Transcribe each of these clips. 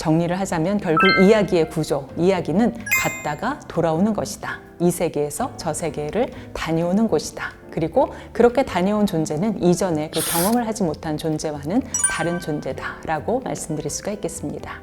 정리를 하자면 결국 이야기의 구조, 이야기는 갔다가 돌아오는 것이다. 이 세계에서 저 세계를 다녀오는 곳이다. 그리고 그렇게 다녀온 존재는 이전에 그 경험을 하지 못한 존재와는 다른 존재다라고 말씀드릴 수가 있겠습니다.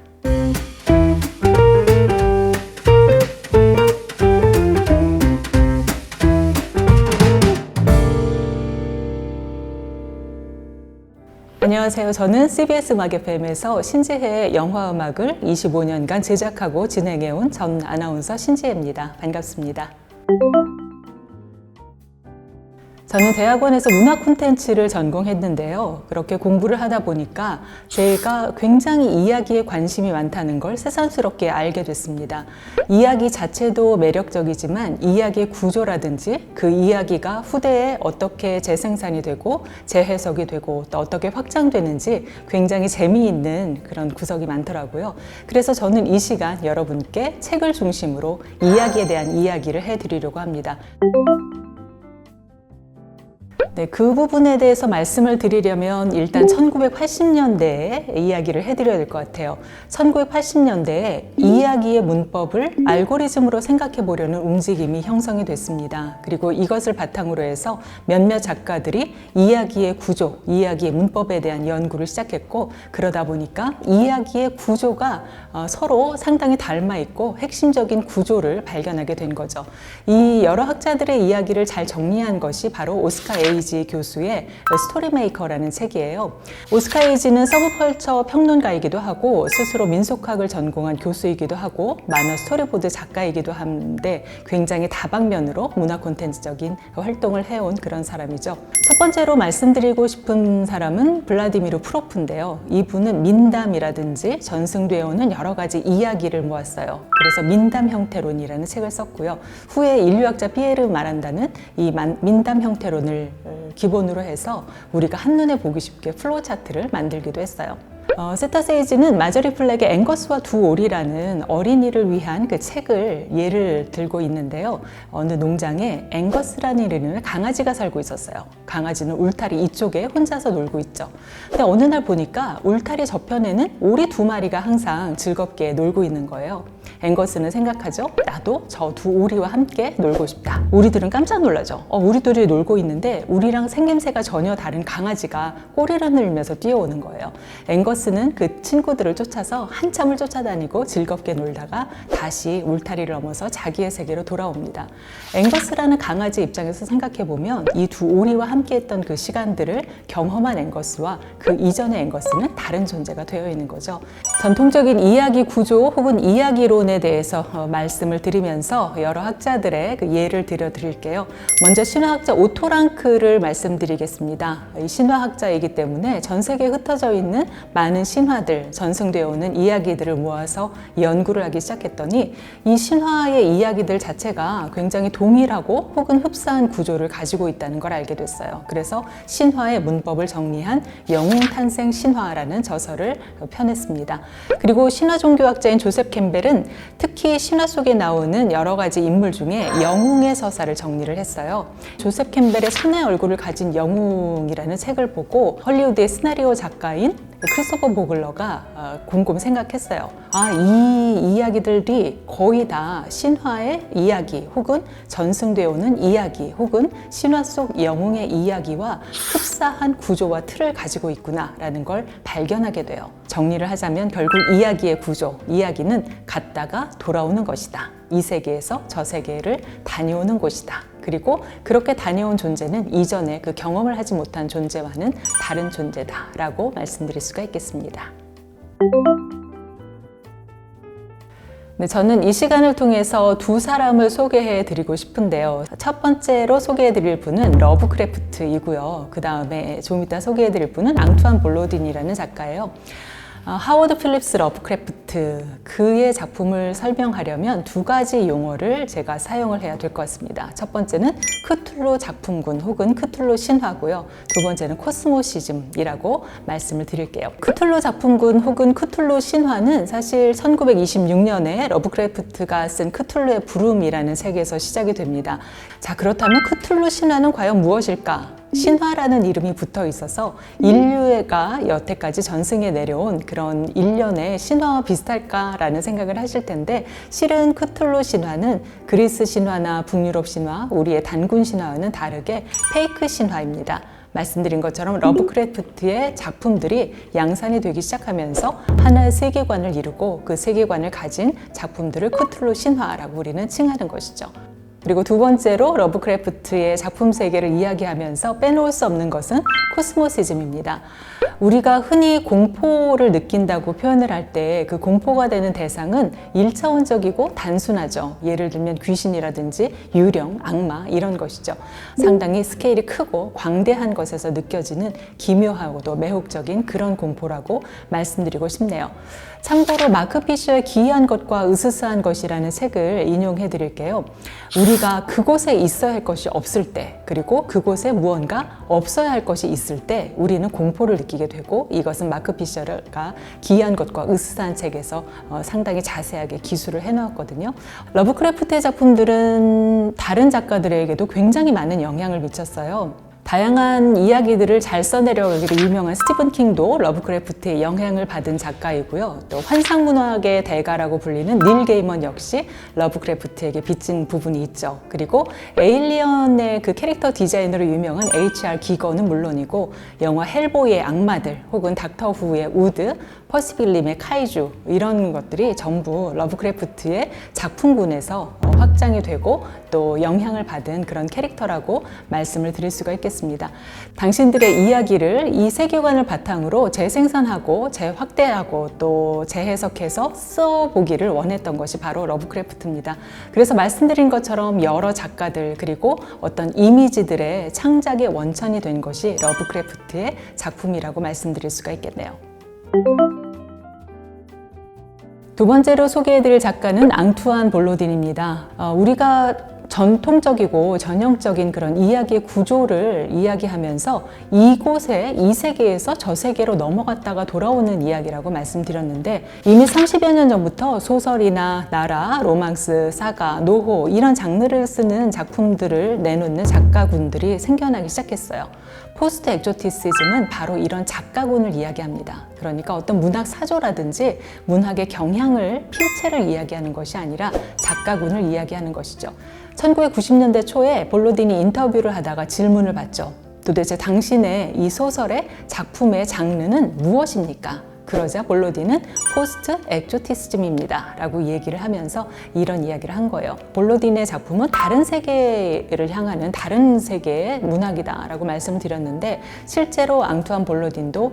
안녕하세요. 저는 CBS 음악 FM에서 신지혜의 영화음악을 25년간 제작하고 진행해온 전 아나운서 신지혜입니다. 반갑습니다. 저는 대학원에서 문화 콘텐츠를 전공했는데요. 그렇게 공부를 하다 보니까 제가 굉장히 이야기에 관심이 많다는 걸 새삼스럽게 알게 됐습니다. 이야기 자체도 매력적이지만 이야기의 구조라든지 그 이야기가 후대에 어떻게 재생산이 되고 재해석이 되고 또 어떻게 확장되는지 굉장히 재미있는 그런 구석이 많더라고요. 그래서 저는 이 시간 여러분께 책을 중심으로 이야기에 대한 이야기를 해드리려고 합니다. 네, 그 부분에 대해서 말씀을 드리려면 일단 1980년대에 이야기를 해드려야 될 것 같아요. 1980년대에 이야기의 문법을 알고리즘으로 생각해 보려는 움직임이 형성이 됐습니다. 그리고 이것을 바탕으로 해서 몇몇 작가들이 이야기의 구조, 이야기의 문법에 대한 연구를 시작했고, 그러다 보니까 이야기의 구조가 서로 상당히 닮아 있고 핵심적인 구조를 발견하게 된 거죠. 이 여러 학자들의 이야기를 잘 정리한 것이 바로 오스카 에이지 교수의 스토리메이커라는 책이에요. 오스카 에이지는 서브컬처 평론가이기도 하고 스스로 민속학을 전공한 교수이기도 하고 만화 스토리보드 작가이기도 한데 굉장히 다방면으로 문화 콘텐츠적인 활동을 해온 그런 사람이죠. 첫 번째로 말씀드리고 싶은 사람은 블라디미르 프로프인데요. 이분은 민담이라든지 전승되어 오는 여러 가지 이야기를 모았어요. 그래서 민담 형태론이라는 책을 썼고요. 후에 인류학자 피에르 마란다는 이 민담 형태론을 기본으로 해서 우리가 한눈에 보기 쉽게 플로우 차트를 만들기도 했어요. 세타세이지는 마저리 플렉의 앵거스와 두 오리라는 어린이를 위한 그 책을 예를 들고 있는데요. 어느 농장에 앵거스라는 이름의 강아지가 살고 있었어요. 강아지는 울타리 이쪽에 혼자서 놀고 있죠. 근데 어느 날 보니까 울타리 저편에는 오리 두 마리가 항상 즐겁게 놀고 있는 거예요. 앵거스는 생각하죠. 나도 저 두 오리와 함께 놀고 싶다. 오리들은 깜짝 놀라죠. 우리들이 놀고 있는데 우리랑 생김새가 전혀 다른 강아지가 꼬리를 흔들면서 뛰어오는 거예요. 앵거스는 그 친구들을 쫓아서 한참을 쫓아다니고 즐겁게 놀다가 다시 울타리를 넘어서 자기의 세계로 돌아옵니다. 앵거스라는 강아지 입장에서 생각해보면 이 두 오리와 함께 했던 그 시간들을 경험한 앵거스와 그 이전의 앵거스는 다른 존재가 되어 있는 거죠. 전통적인 이야기 구조 혹은 이야기론에 대해서 말씀을 드리면서 여러 학자들의 그 예를 들어드릴게요. 먼저 신화학자 오토 랑크를 말씀드리겠습니다. 이 신화학자이기 때문에 전 세계에 흩어져 있는 많은 신화들, 전승되어 오는 이야기들을 모아서 연구를 하기 시작했더니 이 신화의 이야기들 자체가 굉장히 동일하고 혹은 흡사한 구조를 가지고 있다는 걸 알게 됐어요. 그래서 신화의 문법을 정리한 영웅탄생 신화라는 저서를 펴냈습니다. 그리고 신화 종교학자인 조셉 캠벨은 특히 신화 속에 나오는 여러 가지 인물 중에 영웅의 서사를 정리를 했어요. 조셉 캠벨의 손의 얼굴을 가진 영웅이라는 책을 보고 헐리우드의 시나리오 작가인 크리스토퍼 보글러가 곰곰 생각했어요. 이 이야기들이 거의 다 신화의 이야기 혹은 전승되어 오는 이야기 혹은 신화 속 영웅의 이야기와 흡사한 구조와 틀을 가지고 있구나라는 걸 발견하게 돼요. 정리를 하자면 결국 이야기의 구조, 이야기는 갔다가 돌아오는 것이다. 이 세계에서 저 세계를 다녀오는 곳이다. 그리고 그렇게 다녀온 존재는 이전에 그 경험을 하지 못한 존재와는 다른 존재다라고 말씀드릴 수가 있겠습니다. 네, 저는 이 시간을 통해서 두 사람을 소개해 드리고 싶은데요. 첫 번째로 소개해 드릴 분은 러브크래프트이고요. 그 다음에 좀 이따 소개해 드릴 분은 앙투안 볼로딘이라는 작가예요. 하워드 필립스 러브크래프트, 그의 작품을 설명하려면 두 가지 용어를 제가 사용을 해야 될 것 같습니다. 첫 번째는 크툴루 작품군 혹은 크툴루 신화고요. 두 번째는 코스모시즘이라고 말씀을 드릴게요. 크툴루 작품군 혹은 크툴루 신화는 사실 1926년에 러브크래프트가 쓴 크툴루의 부름이라는 책에서 시작이 됩니다. 자, 그렇다면 크툴루 신화는 과연 무엇일까? 신화라는 이름이 붙어 있어서 인류가 여태까지 전승해 내려온 그런 일련의 신화와 비슷할까라는 생각을 하실 텐데, 실은 크툴루 신화는 그리스 신화나 북유럽 신화, 우리의 단군 신화와는 다르게 페이크 신화입니다. 말씀드린 것처럼 러브크래프트의 작품들이 양산이 되기 시작하면서 하나의 세계관을 이루고 그 세계관을 가진 작품들을 크툴루 신화라고 우리는 칭하는 것이죠. 그리고 두 번째로 러브크래프트의 작품 세계를 이야기하면서 빼놓을 수 없는 것은 코스모시즘입니다. 우리가 흔히 공포를 느낀다고 표현을 할 때 그 공포가 되는 대상은 1차원적이고 단순하죠. 예를 들면 귀신이라든지 유령, 악마 이런 것이죠. 상당히 스케일이 크고 광대한 것에서 느껴지는 기묘하고도 매혹적인 그런 공포라고 말씀드리고 싶네요. 참고로 마크 피셔의 기이한 것과 으스스한 것이라는 책을 인용해 드릴게요. 우리가 그곳에 있어야 할 것이 없을 때, 그리고 그곳에 무언가 없어야 할 것이 있을 때 우리는 공포를 느끼게 되고, 이것은 마크 피셔가 기이한 것과 으스스한 책에서 상당히 자세하게 기술을 해놓았거든요. 러브크래프트의 작품들은 다른 작가들에게도 굉장히 많은 영향을 미쳤어요. 다양한 이야기들을 잘 써내려가기로 유명한 스티븐 킹도 러브크래프트의 영향을 받은 작가이고요. 또 환상문학의 대가라고 불리는 닐 게이먼 역시 러브크래프트에게 빚진 부분이 있죠. 그리고 에일리언의 그 캐릭터 디자이너로 유명한 H.R. 기거는 물론이고, 영화 헬보이의 악마들 혹은 닥터 후의 우드, 퍼시 빌림의 카이주, 이런 것들이 전부 러브크래프트의 작품군에서 확장이 되고 또 영향을 받은 그런 캐릭터라고 말씀을 드릴 수가 있겠습니다. 당신들의 이야기를 이 세계관을 바탕으로 재생산하고 재확대하고 또 재해석해서 써보기를 원했던 것이 바로 러브크래프트입니다. 그래서 말씀드린 것처럼 여러 작가들 그리고 어떤 이미지들의 창작의 원천이 된 것이 러브크래프트의 작품이라고 말씀드릴 수가 있겠네요. 두 번째로 소개해드릴 작가는 앙투안 볼로딘입니다. 우리가 전통적이고 전형적인 그런 이야기의 구조를 이야기하면서 이곳에 이 세계에서 저 세계로 넘어갔다가 돌아오는 이야기라고 말씀드렸는데, 이미 30여 년 전부터 소설이나 나라, 로망스, 사가, 노호 이런 장르를 쓰는 작품들을 내놓는 작가군들이 생겨나기 시작했어요. 포스트 엑조티시즘은 바로 이런 작가군을 이야기합니다. 그러니까 어떤 문학 사조라든지 문학의 경향을, 필체를 이야기하는 것이 아니라 작가군을 이야기하는 것이죠. 1990년대 초에 볼로딘이 인터뷰를 하다가 질문을 받죠. 도대체 당신의 이 소설의 작품의 장르는 무엇입니까? 그러자 볼로딘은 포스트 엑조티시즘입니다 라고 얘기를 하면서 이런 이야기를 한 거예요. 볼로딘의 작품은 다른 세계를 향하는 다른 세계의 문학이다 라고 말씀을 드렸는데, 실제로 앙투안 볼로딘도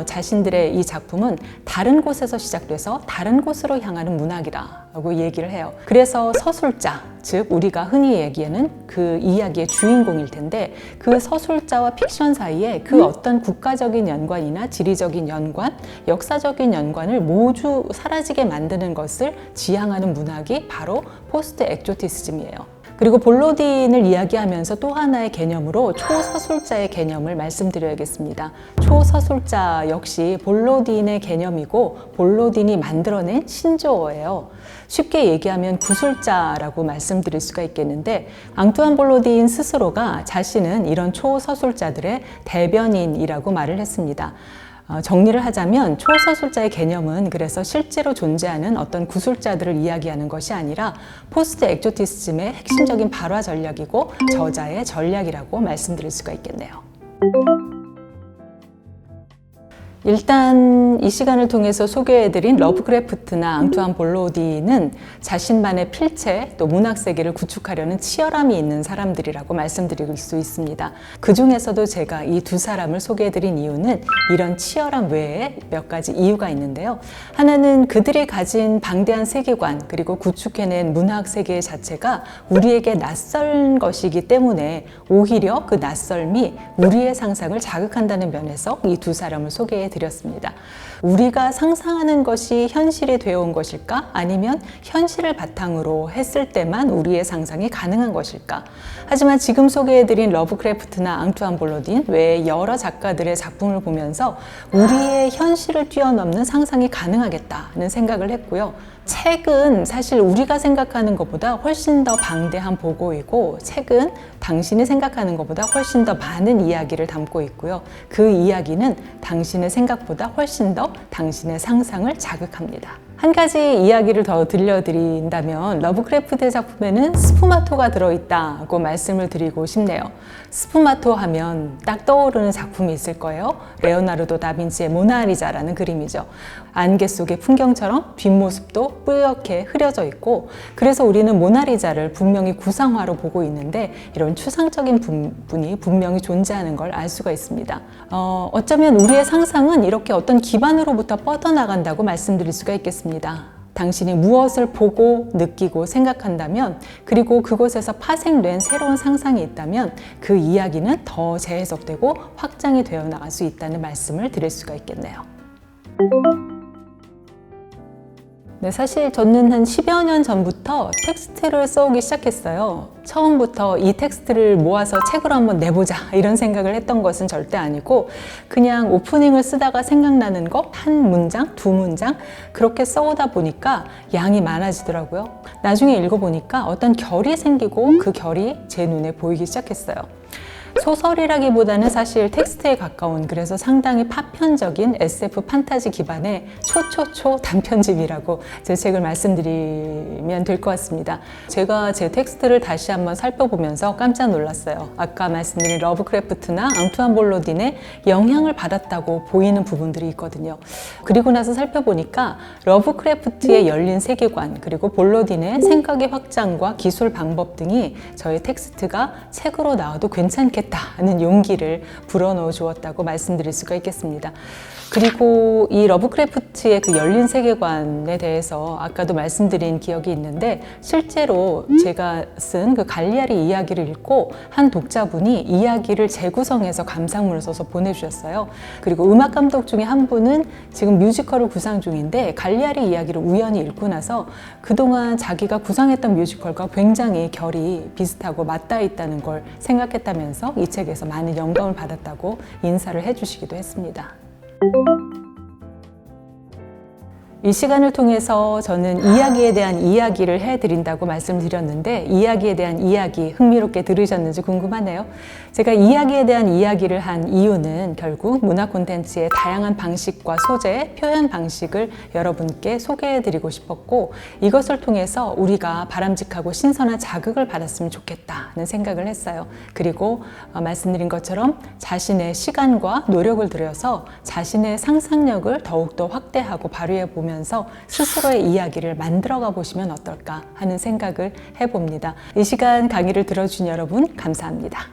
자신들의 이 작품은 다른 곳에서 시작돼서 다른 곳으로 향하는 문학이다 라고 얘기를 해요. 그래서 서술자, 즉 우리가 흔히 얘기하는 그 이야기의 주인공일 텐데, 그 서술자와 픽션 사이에 그 어떤 국가적인 연관이나 지리적인 연관, 역사적인 연관을 모두 사라지게 만드는 것을 지향하는 문학이 바로 포스트 엑조티시즘이에요. 그리고 볼로딘을 이야기하면서 또 하나의 개념으로 초서술자의 개념을 말씀드려야겠습니다. 초서술자 역시 볼로딘의 개념이고 볼로딘이 만들어낸 신조어예요. 쉽게 얘기하면 구술자라고 말씀드릴 수가 있겠는데, 앙투안 볼로딘 스스로가 자신은 이런 초서술자들의 대변인이라고 말을 했습니다. 정리를 하자면 초서술자의 개념은 그래서 실제로 존재하는 어떤 구술자들을 이야기하는 것이 아니라 포스트 엑조티시즘의 핵심적인 발화 전략이고 저자의 전략이라고 말씀드릴 수가 있겠네요. 일단 이 시간을 통해서 소개해드린 러브크래프트나 앙투안 볼로딘은 자신만의 필체 또 문학 세계를 구축하려는 치열함이 있는 사람들이라고 말씀드릴 수 있습니다. 그 중에서도 제가 이 두 사람을 소개해드린 이유는 이런 치열함 외에 몇 가지 이유가 있는데요. 하나는 그들이 가진 방대한 세계관 그리고 구축해낸 문학 세계 자체가 우리에게 낯선 것이기 때문에 오히려 그 낯설미 우리의 상상을 자극한다는 면에서 이 두 사람을 소개해 드렸습니다. 우리가 상상하는 것이 현실이 되어 온 것일까? 아니면 현실을 바탕으로 했을 때만 우리의 상상이 가능한 것일까? 하지만 지금 소개해드린 러브크래프트나 앙투안 볼로딘 외에 여러 작가들의 작품을 보면서 우리의 현실을 뛰어넘는 상상이 가능하겠다는 생각을 했고요. 책은 사실 우리가 생각하는 것보다 훨씬 더 방대한 보고이고, 책은 당신이 생각하는 것보다 훨씬 더 많은 이야기를 담고 있고요. 그 이야기는 당신의 생각보다 훨씬 더 당신의 상상을 자극합니다. 한 가지 이야기를 더 들려드린다면 러브크래프트의 작품에는 스푸마토가 들어있다고 말씀을 드리고 싶네요. 스푸마토 하면 딱 떠오르는 작품이 있을 거예요. 레오나르도 다빈치의 모나리자라는 그림이죠. 안개 속의 풍경처럼 뒷모습도 뿌옇게 흐려져 있고, 그래서 우리는 모나리자를 분명히 구상화로 보고 있는데 이런 추상적인 부분이 분명히 존재하는 걸 알 수가 있습니다. 어쩌면 우리의 상상은 이렇게 어떤 기반으로부터 뻗어나간다고 말씀드릴 수가 있겠습니다. 당신이 무엇을 보고 느끼고 생각한다면, 그리고 그곳에서 파생된 새로운 상상이 있다면 그 이야기는 더 재해석되고 확장이 되어 나갈 수 있다는 말씀을 드릴 수가 있겠네요. 네, 사실 저는 한 10여 년 전부터 텍스트를 써오기 시작했어요. 처음부터 이 텍스트를 모아서 책으로 한번 내보자 이런 생각을 했던 것은 절대 아니고, 그냥 오프닝을 쓰다가 생각나는 거 한 문장, 두 문장 그렇게 써오다 보니까 양이 많아지더라고요. 나중에 읽어보니까 어떤 결이 생기고 그 결이 제 눈에 보이기 시작했어요. 소설이라기보다는 사실 텍스트에 가까운, 그래서 상당히 파편적인 SF 판타지 기반의 초초초 단편집이라고 제 책을 말씀드리면 될 것 같습니다. 제가 제 텍스트를 다시 한번 살펴보면서 깜짝 놀랐어요. 아까 말씀드린 러브크래프트나 앙투안 볼로딘의 영향을 받았다고 보이는 부분들이 있거든요. 그리고 나서 살펴보니까 러브크래프트의 열린 세계관, 그리고 볼로딘의 생각의 확장과 기술 방법 등이 저의 텍스트가 책으로 나와도 괜찮겠다 하는 용기를 불어넣어 주었다고 말씀드릴 수가 있겠습니다. 그리고 이 러브크래프트의 그 열린 세계관에 대해서 아까도 말씀드린 기억이 있는데, 실제로 제가 쓴 그 갈리아리 이야기를 읽고 한 독자분이 이야기를 재구성해서 감상문을 써서 보내주셨어요. 그리고 음악 감독 중에 한 분은 지금 뮤지컬을 구상 중인데 갈리아리 이야기를 우연히 읽고 나서 그동안 자기가 구상했던 뮤지컬과 굉장히 결이 비슷하고 맞닿아 있다는 걸 생각했다면서 이 책에서 많은 영감을 받았다고 인사를 해주시기도 했습니다. 이 시간을 통해서 저는 이야기에 대한 이야기를 해드린다고 말씀드렸는데, 이야기에 대한 이야기 흥미롭게 들으셨는지 궁금하네요. 제가 이야기에 대한 이야기를 한 이유는 결국 문화 콘텐츠의 다양한 방식과 소재, 표현 방식을 여러분께 소개해드리고 싶었고, 이것을 통해서 우리가 바람직하고 신선한 자극을 받았으면 좋겠다는 생각을 했어요. 그리고 말씀드린 것처럼 자신의 시간과 노력을 들여서 자신의 상상력을 더욱더 확대하고 발휘해보면 스스로의 이야기를 만들어가 보시면 어떨까 하는 생각을 해봅니다. 이 시간 강의를 들어준 여러분 감사합니다.